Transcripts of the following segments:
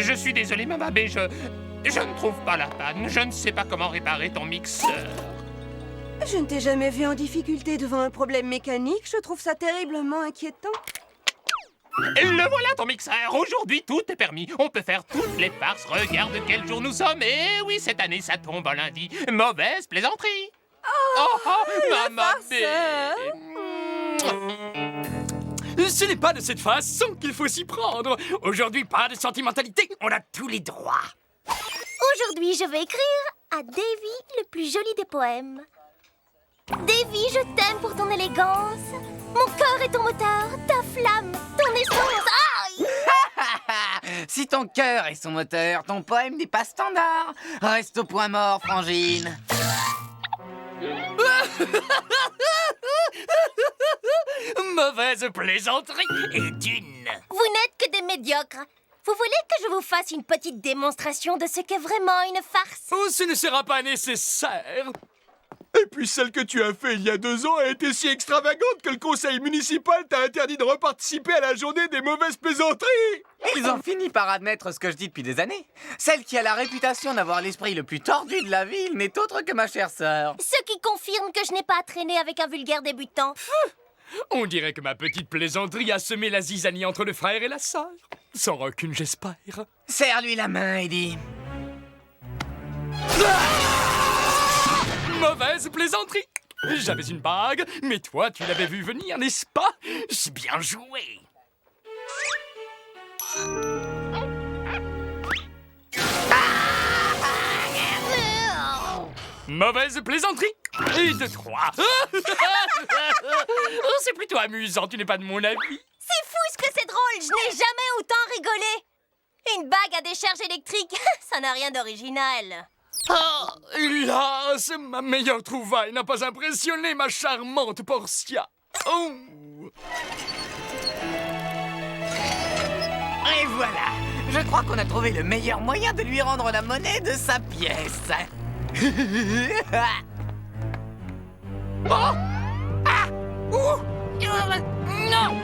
Je suis désolé, maman, mais je ne trouve pas la panne. Je ne sais pas comment réparer ton mixeur. Je ne t'ai jamais vu en difficulté devant un problème mécanique. Je trouve ça terriblement inquiétant. Le voilà, ton mixeur. Aujourd'hui, tout est permis. On peut faire toutes les farces. Regarde quel jour nous sommes. Et oui, cette année, ça tombe en lundi. Mauvaise plaisanterie. Maman, farceur. Ce n'est pas de cette façon qu'il faut s'y prendre. Aujourd'hui, pas de sentimentalité, on a tous les droits. Aujourd'hui, je vais écrire à Davy le plus joli des poèmes. Davy, je t'aime pour ton élégance. Mon cœur est ton moteur, ta flamme, ton essence. Aïe! Si ton cœur est son moteur, ton poème n'est pas standard. Reste au point mort, Frangine. Mauvaise plaisanterie et d'une. Vous n'êtes que des médiocres. Vous voulez que je vous fasse une petite démonstration de ce qu'est vraiment une farce? Oh, ce ne sera pas nécessaire. Et puis celle que tu as fait il y a 2 ans a été si extravagante que le conseil municipal t'a interdit de reparticiper à la journée des mauvaises plaisanteries. Ils ont fini par admettre ce que je dis depuis des années. Celle qui a la réputation d'avoir l'esprit le plus tordu de la ville n'est autre que ma chère sœur. Ce qui confirme que je n'ai pas traîné avec un vulgaire débutant. On dirait que ma petite plaisanterie a semé la zizanie entre le frère et la sœur. Sans rancune, j'espère. Serre-lui la main, Eddie. Mauvaise plaisanterie. J'avais une bague, mais toi, tu l'avais vu venir, n'est-ce pas? C'est bien joué. Mauvaise plaisanterie. Et de 3. Oh, c'est plutôt amusant, tu n'es pas de mon avis. C'est fou ce que c'est drôle, je n'ai jamais autant rigolé. Une bague à décharge électrique, ça n'a rien d'original. Ah, hélas, ma meilleure trouvaille n'a pas impressionné ma charmante Portia. Oh. Et voilà. Je crois qu'on a trouvé le meilleur moyen de lui rendre la monnaie de sa pièce. Oh. Ah. Ouh. Non.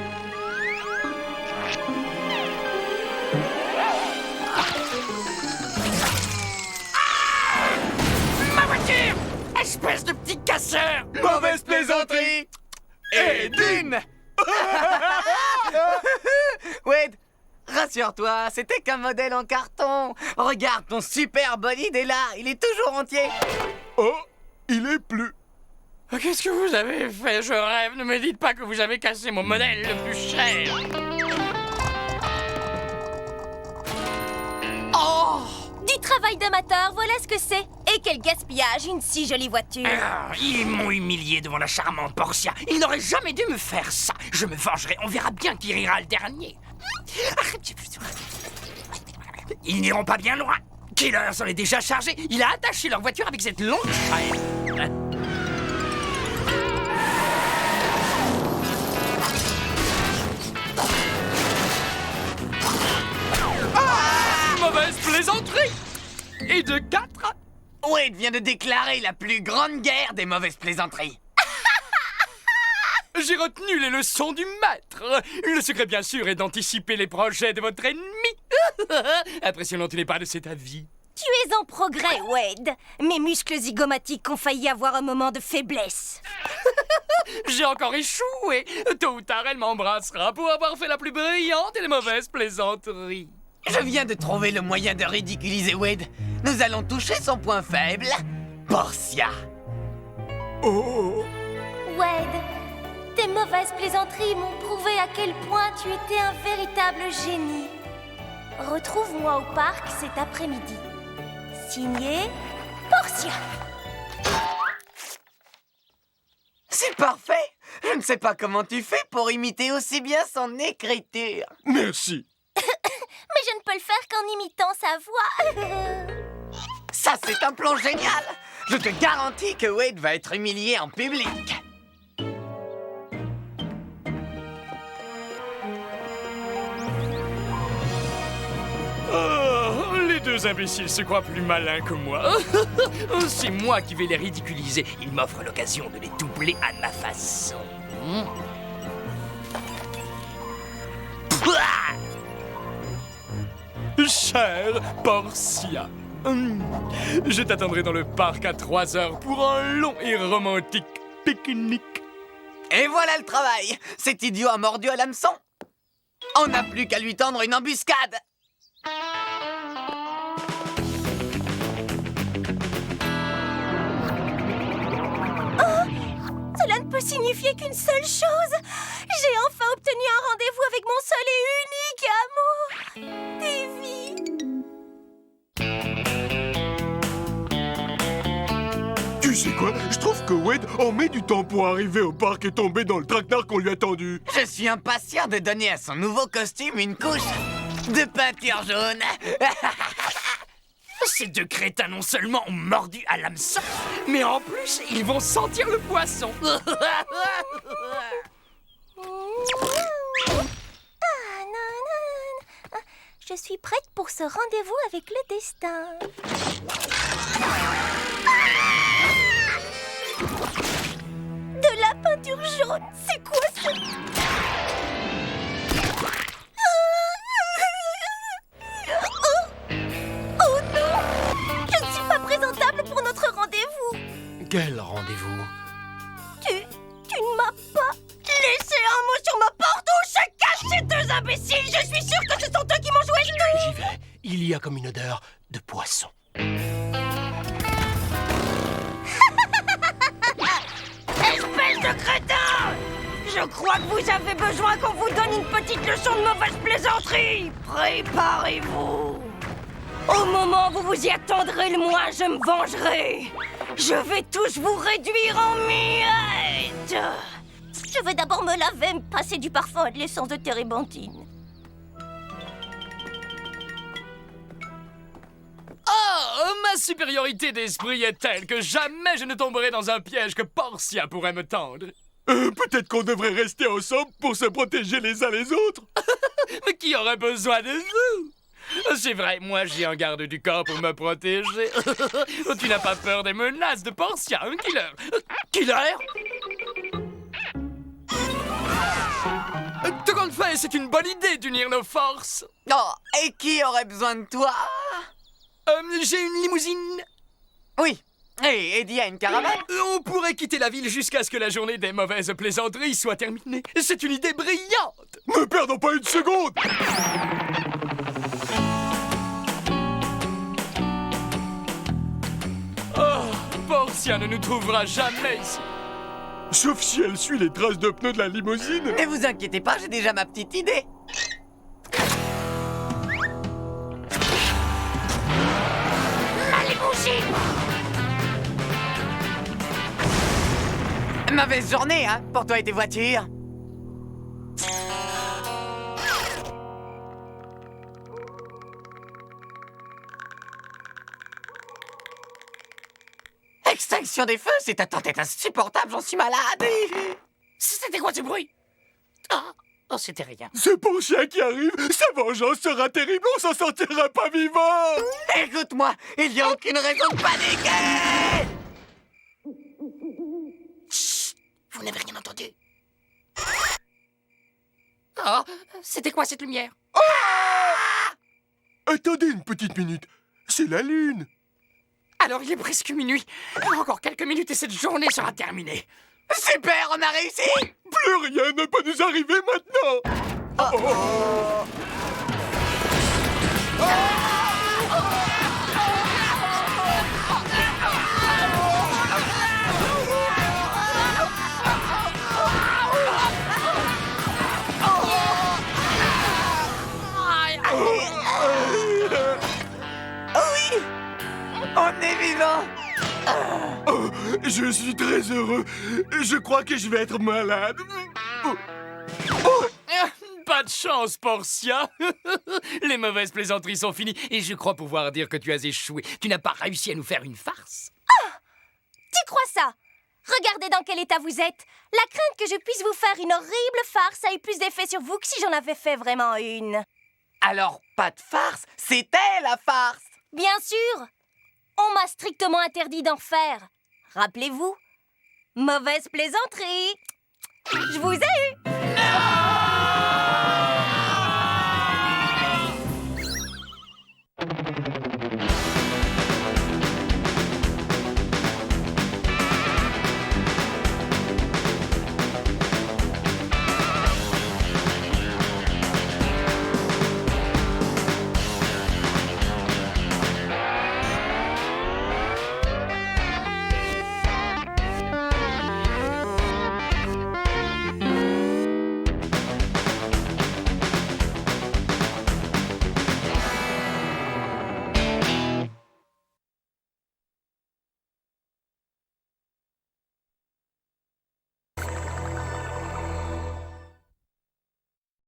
Ma voiture! Espèce de petit casseur! Mauvaise plaisanterie Et d'une. Wade, rassure-toi, c'était qu'un modèle en carton. Regarde, ton super bolide est là, il est toujours entier. Oh, il est plus. Qu'est-ce que vous avez fait? Je rêve. Ne me dites pas que vous avez cassé mon modèle le plus cher. Oh! Du travail d'amateur, voilà ce que c'est. Et quel gaspillage, une si jolie voiture. Ah, ils m'ont humilié devant la charmante Portia. Ils n'auraient jamais dû me faire ça. Je me vengerai. On verra bien qui rira le dernier. Ils n'iront pas bien loin. Killer s'en est déjà chargé. Il a attaché leur voiture avec cette longue chaîne. Mauvaise plaisanterie. Et de 4. Wade vient de déclarer la plus grande guerre des mauvaises plaisanteries. J'ai retenu les leçons du maître. Le secret, bien sûr, est d'anticiper les projets de votre ennemi. Impressionnant, tu n'es pas de cet avis. Tu es en progrès, Wade. Mes muscles zygomatiques ont failli avoir un moment de faiblesse. J'ai encore échoué. Tôt ou tard, elle m'embrassera pour avoir fait la plus brillante et les mauvaises plaisanteries. Je viens de trouver le moyen de ridiculiser Wade. Nous allons toucher son point faible, Portia. Oh. Wade, tes mauvaises plaisanteries m'ont prouvé à quel point tu étais un véritable génie. Retrouve-moi au parc cet après-midi. Signé Portia. C'est parfait. Je ne sais pas comment tu fais pour imiter aussi bien son écriture. Merci. Mais je ne peux le faire qu'en imitant sa voix. Ça, c'est un plan génial. Je te garantis que Wade va être humilié en public. Oh, les deux imbéciles se croient plus malins que moi. C'est moi qui vais les ridiculiser. Ils m'offrent l'occasion de les doubler à ma façon. Cher Portia, je t'attendrai dans le parc à 3 heures pour un long et romantique pique-nique. Et voilà le travail. Cet idiot a mordu à l'hameçon. On n'a plus qu'à lui tendre une embuscade. Cela ne peut signifier qu'une seule chose. J'ai enfin obtenu un rendez-vous avec mon seul et unique amour, Davy. Tu sais quoi? Je trouve que Wade en met du temps pour arriver au parc et tomber dans le traquenard qu'on lui a tendu. Je suis impatient de donner à son nouveau costume une couche de peinture jaune. Ces deux crétins non seulement ont mordu à l'hameçon, mais en plus, ils vont sentir le poisson. Je suis prête pour ce rendez-vous avec le destin. De la peinture jaune, c'est quoi ça? Oh non! Je ne suis pas présentable pour notre rendez-vous. Quel rendez-vous? Tu ne m'as pas laissé un mot sur ma porte où se cachent ces deux imbéciles. Je suis sûre que ce sont eux qui m'ont joué le tour. J'y vais. Il y a comme une odeur de poisson. Espèce de crétin! Je crois que vous avez besoin qu'on vous donne une petite leçon de mauvaise plaisanterie. Préparez-vous. Au moment où vous vous y attendrez le moins, je me vengerai. Je vais tous vous réduire en miettes. Je vais d'abord me laver, me passer du parfum et de l'essence de térébenthine. Oh, ma supériorité d'esprit est telle que jamais je ne tomberai dans un piège que Portia pourrait me tendre. Peut-être qu'on devrait rester ensemble pour se protéger les uns les autres. Mais qui aurait besoin de vous? C'est vrai, moi j'ai un garde du corps pour me protéger. Tu n'as pas peur des menaces de Portia, un killer? Killer? De compte fait, c'est une bonne idée d'unir nos forces. Oh, et qui aurait besoin de toi? J'ai une limousine. Oui. Et Eddie a une caravane? On pourrait quitter la ville jusqu'à ce que la journée des mauvaises plaisanteries soit terminée. C'est une idée brillante. Ne perdons pas une seconde. Oh, Portia ne nous trouvera jamais ici. Sauf si elle suit les traces de pneus de la limousine. Ne vous inquiétez pas, j'ai déjà ma petite idée. La limousine! Mauvaise journée, hein, pour toi et tes voitures. Extinction des feux, cette attente est insupportable, j'en suis malade. C'était quoi ce bruit? Oh, c'était rien. C'est Portia qui arrive. Sa vengeance sera terrible. On s'en sortira pas vivant. Écoute-moi, il n'y a aucune raison de paniquer. Vous n'avez rien entendu? Oh, c'était quoi cette lumière? Attendez une petite minute. C'est la lune. Alors il est presque minuit. Encore quelques minutes et cette journée sera terminée. Super, on a réussi. Plus rien ne peut nous arriver maintenant. Oui, on est vivant. Oh, je suis très heureux. Je crois que je vais être malade. Pas de chance, Portia. Les mauvaises plaisanteries sont finies et je crois pouvoir dire que tu as échoué. Tu n'as pas réussi à nous faire une farce. Tu crois ça? Regardez dans quel état vous êtes. La crainte que je puisse vous faire une horrible farce a eu plus d'effet sur vous que si j'en avais fait vraiment une. Alors, pas de farce, c'était la farce. Bien sûr. On m'a strictement interdit d'en faire. Rappelez-vous, mauvaise plaisanterie. Je vous ai eu.